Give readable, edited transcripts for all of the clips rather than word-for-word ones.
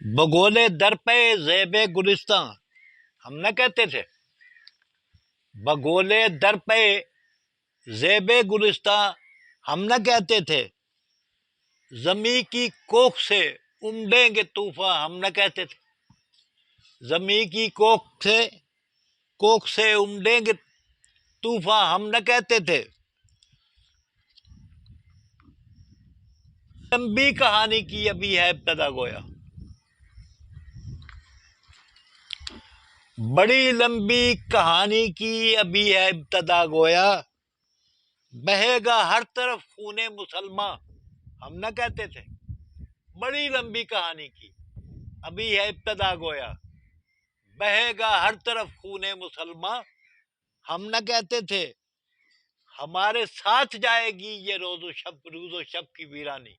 بگولے در پہ زیب گلستاں ہم نہ کہتے تھے، بگولے در پہ زیب گلستاں ہم نہ کہتے تھے، زمیں کی کوکھ سے امڈیں گے طوفاں ہم نہ کہتے تھے، زمیں کی کوکھ سے امڈیں گے طوفاں ہم نہ کہتے تھے۔ لمبی کہانی کی ابھی ہے ابتدا گویا، بڑی لمبی کہانی کی ابھی ہے ابتدا گویا، بہے گا ہر طرف خون مسلماں ہم نہ کہتے تھے، بڑی لمبی کہانی کی ابھی ہے ابتدا گویا، بہے گا ہر طرف خون مسلماں ہم نہ کہتے تھے، ہمارے ساتھ جائے گی یہ روز و شب کی ویرانی،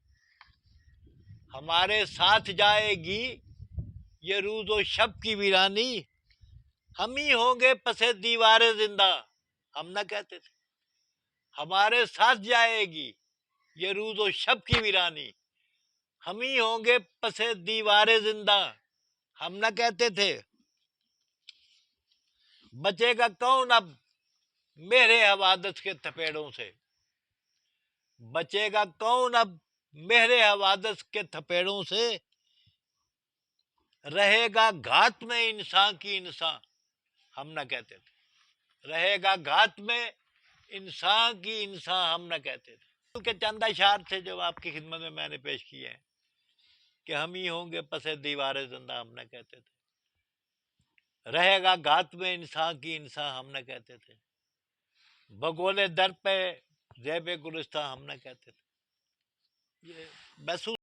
ہمارے ساتھ جائے گی یہ روز و شب کی ویرانی، ہم ہی ہوں گے پسے دیوار زندہ ہم نہ کہتے تھے، ہمارے ساتھ جائے گی یہ روز و شب کی ویرانی، ہم ہی ہوں گے پسے دیوار زندہ ہم نہ کہتے تھے، بچے گا کون اب میرے حوادث کے تھپیڑوں سے، بچے گا کون اب میرے حوادث کے تھپیڑوں سے، رہے گا گھات میں انسان کی انسان ہم نہ کہتے تھے، رہے گا گھات میں انسان کی انسان ہم نہ کہتے تھے۔ کے چند اشعار تھے جو آپ کی خدمت میں نے پیش کیے ہیں کہ ہم ہی ہوں گے پسے دیوار زندہ ہم نہ کہتے تھے، رہے گا گھات میں انسان کی انسان ہم نہ کہتے تھے، بگولے در پہ زیب گلستاں ہم نہ کہتے تھے۔ یہ محسوس